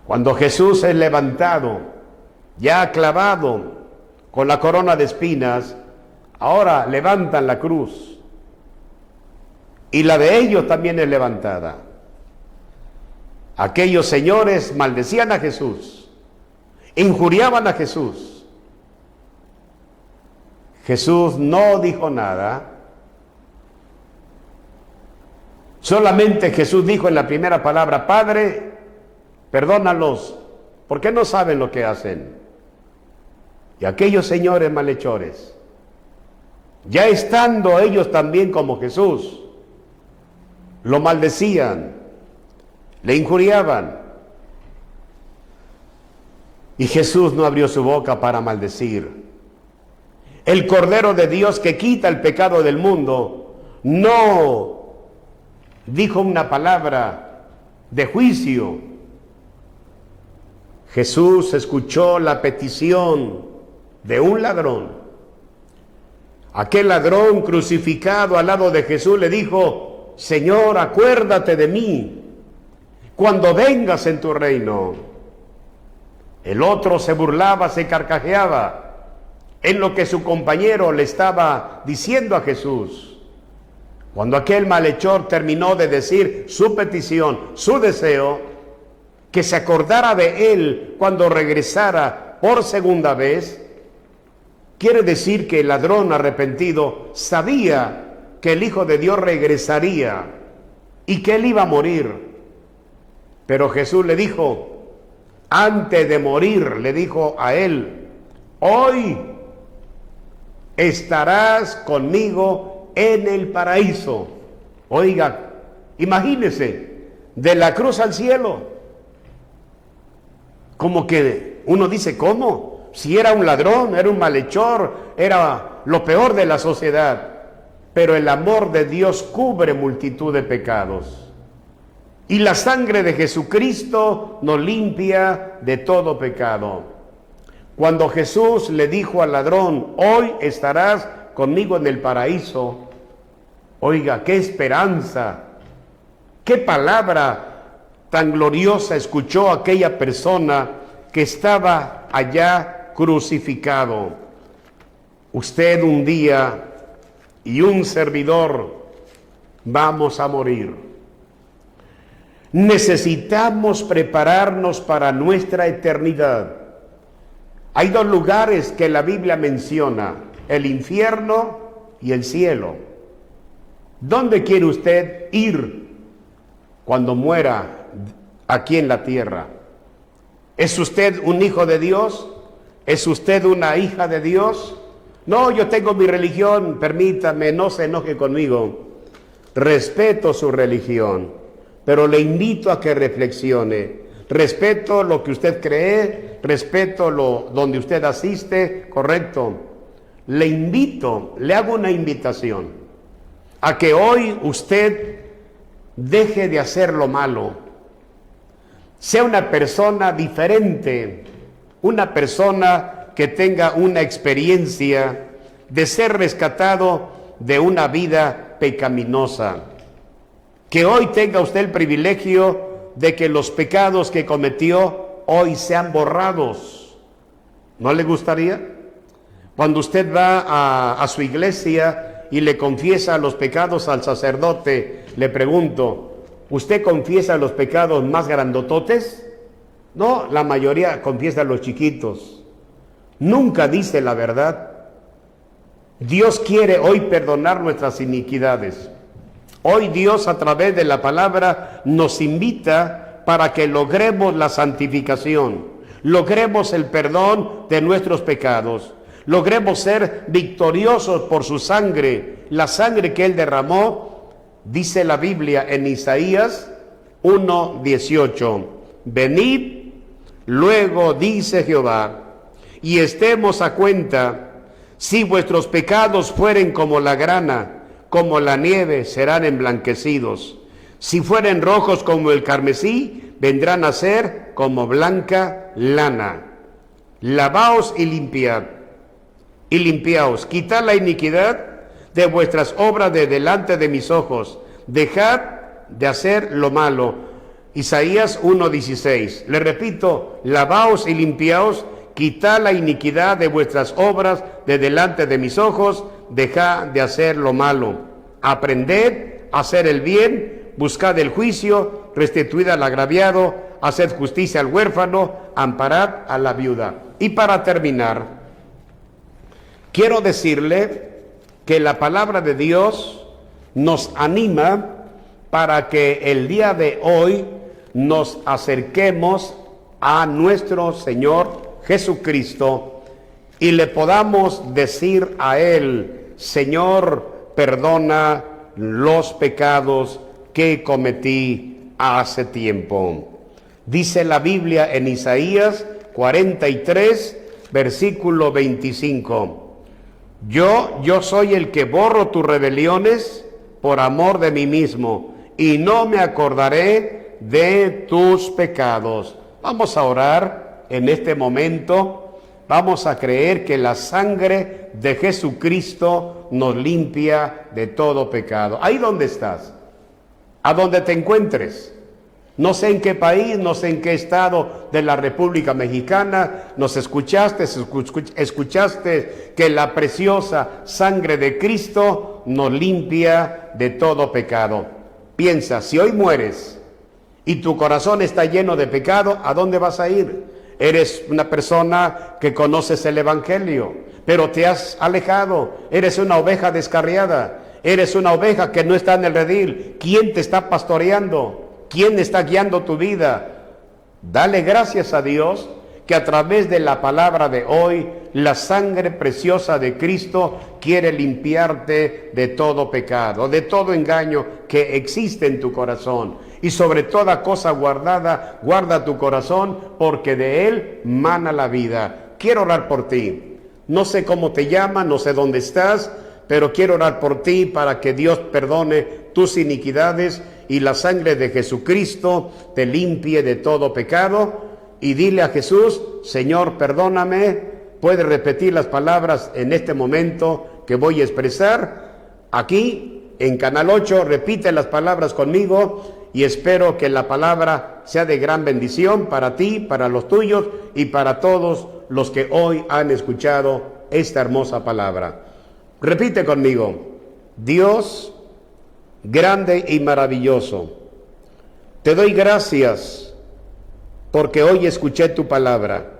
Cuando Jesús es levantado, ya clavado con la corona de espinas, ahora levantan la cruz, y la de ellos también es levantada. Aquellos señores maldecían a Jesús, injuriaban a Jesús. Jesús no dijo nada. Solamente Jesús dijo en la primera palabra: Padre, perdónalos, porque no saben lo que hacen. Y aquellos señores malhechores, ya estando ellos también como Jesús, lo maldecían, le injuriaban. Y Jesús no abrió su boca para maldecir. El Cordero de Dios que quita el pecado del mundo no dijo una palabra de juicio. Jesús escuchó la petición de un ladrón. Aquel ladrón crucificado al lado de Jesús le dijo: Señor, acuérdate de mí cuando vengas en tu reino. El otro se burlaba, se carcajeaba en lo que su compañero le estaba diciendo a Jesús. Cuando aquel malhechor terminó de decir su petición, su deseo, que se acordara de él cuando regresara por segunda vez, quiere decir que el ladrón arrepentido sabía que el Hijo de Dios regresaría y que él iba a morir. Pero Jesús le dijo, antes de morir, le dijo a él: hoy estarás conmigo en el paraíso. Oiga, imagínese, de la cruz al cielo, Como que uno dice, ¿cómo? Si era un ladrón, era un malhechor, era lo peor de la sociedad. Pero el amor de Dios cubre multitud de pecados. Y la sangre de Jesucristo nos limpia de todo pecado. Cuando Jesús le dijo al ladrón, hoy estarás conmigo en el paraíso. Oiga, qué esperanza, qué palabra tan gloriosa escuchó aquella persona que estaba allá crucificado. Usted un día y un servidor vamos a morir. Necesitamos prepararnos para nuestra eternidad. Hay dos lugares que la Biblia menciona, el infierno y el cielo. ¿Dónde quiere usted ir cuando muera aquí en la tierra? ¿Es usted un hijo de Dios? ¿Es usted una hija de Dios? No, yo tengo mi religión, permítame, no se enoje conmigo. Respeto su religión, pero le invito a que reflexione. Respeto lo que usted cree, respeto donde usted asiste, correcto. Le invito, le hago una invitación a que hoy usted deje de hacer lo malo. Sea una persona diferente, una persona que tenga una experiencia de ser rescatado de una vida pecaminosa. Que hoy tenga usted el privilegio de que los pecados que cometió hoy sean borrados. ¿No le gustaría? Cuando usted va a su iglesia y le confiesa los pecados al sacerdote, le pregunto, ¿usted confiesa los pecados más grandototes? No, la mayoría confiesa los chiquitos. Nunca dice la verdad. Dios quiere hoy perdonar nuestras iniquidades. Hoy Dios a través de la palabra nos invita para que logremos la santificación, logremos el perdón de nuestros pecados, logremos ser victoriosos por su sangre, la sangre que Él derramó. Dice la Biblia en Isaías 1:18, venid, luego dice Jehová, y estemos a cuenta, si vuestros pecados fueren como la grana, como la nieve serán emblanquecidos. Si fueren rojos como el carmesí, vendrán a ser como blanca lana. Lavaos y limpiaos, quitad la iniquidad de vuestras obras de delante de mis ojos, dejad de hacer lo malo. Isaías 1:16. Le repito, lavaos y limpiaos, quitad la iniquidad de vuestras obras de delante de mis ojos, dejad de hacer lo malo. Aprended a hacer el bien, buscad el juicio, restituid al agraviado, haced justicia al huérfano, amparad a la viuda. Y para terminar, quiero decirle que la palabra de Dios nos anima para que el día de hoy nos acerquemos a nuestro Señor Jesucristo y le podamos decir a Él, Señor, perdona los pecados que cometí hace tiempo. Dice la Biblia en Isaías 43, versículo 25. Yo soy el que borro tus rebeliones por amor de mí mismo, y no me acordaré de tus pecados. Vamos a orar en este momento. Vamos a creer que la sangre de Jesucristo nos limpia de todo pecado. Ahí donde estás, a donde te encuentres, no sé en qué país, no sé en qué estado de la República Mexicana nos escuchaste que la preciosa sangre de Cristo nos limpia de todo pecado. Piensa, si hoy mueres y tu corazón está lleno de pecado, ¿a dónde vas a ir? Eres una persona que conoces el Evangelio, pero te has alejado. Eres una oveja descarriada. Eres una oveja que no está en el redil. ¿Quién te está pastoreando? ¿Quién está guiando tu vida? Dale gracias a Dios que a través de la palabra de hoy, la sangre preciosa de Cristo quiere limpiarte de todo pecado, de todo engaño que existe en tu corazón. Y sobre toda cosa guardada, guarda tu corazón, porque de él mana la vida. Quiero orar por ti. No sé cómo te llamas, no sé dónde estás, pero quiero orar por ti para que Dios perdone tus iniquidades y la sangre de Jesucristo te limpie de todo pecado. Y dile a Jesús: Señor, perdóname. Puedes repetir las palabras en este momento que voy a expresar. Aquí en Canal 8, repite las palabras conmigo y espero que la palabra sea de gran bendición para ti, para los tuyos y para todos los que hoy han escuchado esta hermosa palabra. Repite conmigo: Dios grande y maravilloso, te doy gracias porque hoy escuché tu palabra.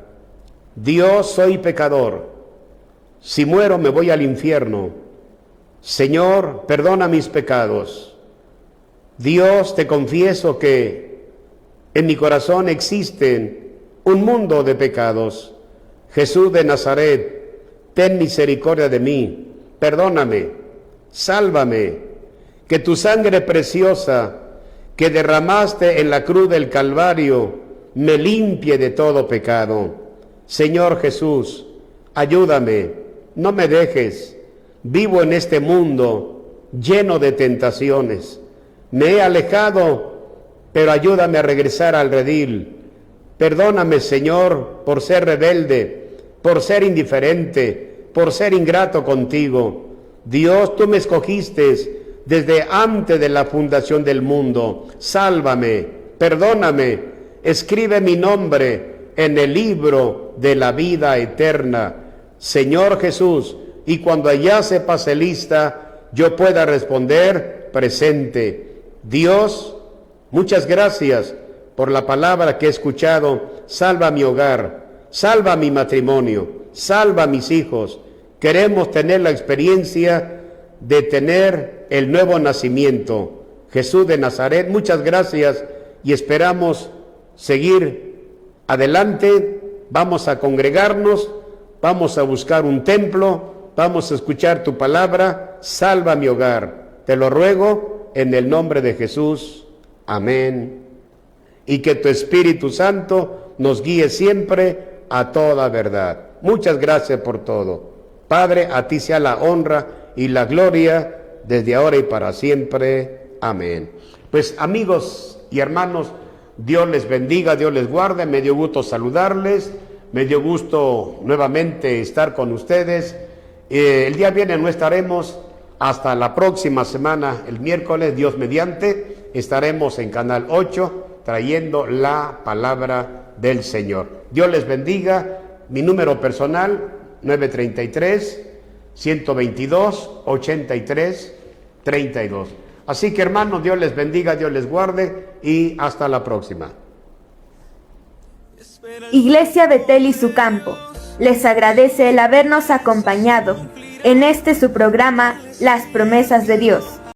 Dios, soy pecador. Si muero me voy al infierno. Señor, perdona mis pecados. Dios, te confieso que en mi corazón existen un mundo de pecados. Jesús de Nazaret, ten misericordia de mí. Perdóname, sálvame. Que tu sangre preciosa que derramaste en la cruz del Calvario me limpie de todo pecado. Señor Jesús, ayúdame, no me dejes. Vivo en este mundo lleno de tentaciones. Me he alejado, pero ayúdame a regresar al redil. Perdóname, Señor, por ser rebelde, por ser indiferente, por ser ingrato contigo. Dios, tú me escogiste desde antes de la fundación del mundo. Sálvame, perdóname, escribe mi nombre en el libro de la vida eterna, Señor Jesús, y cuando allá se pase lista, yo pueda responder presente. Dios, muchas gracias por la palabra que he escuchado. Salva mi hogar, salva mi matrimonio, salva a mis hijos. Queremos tener la experiencia de tener el nuevo nacimiento. Jesús de Nazaret, muchas gracias y esperamos seguir adelante. Vamos a congregarnos, vamos a buscar un templo, vamos a escuchar tu palabra. Salva mi hogar, te lo ruego en el nombre de Jesús, amén. Y que tu Espíritu Santo nos guíe siempre a toda verdad. Muchas gracias por todo. Padre, a ti sea la honra y la gloria desde ahora y para siempre, amén. Pues amigos y hermanos, Dios les bendiga, Dios les guarde. Me dio gusto saludarles, me dio gusto nuevamente estar con ustedes. El día viernes no estaremos, hasta la próxima semana, el miércoles, Dios mediante, estaremos en Canal 8 trayendo la palabra del Señor. Dios les bendiga. Mi número personal, 933-122-83-32. Así que hermanos, Dios les bendiga, Dios les guarde y hasta la próxima. Iglesia Betel y su campo les agradece el habernos acompañado en este su programa Las Promesas de Dios.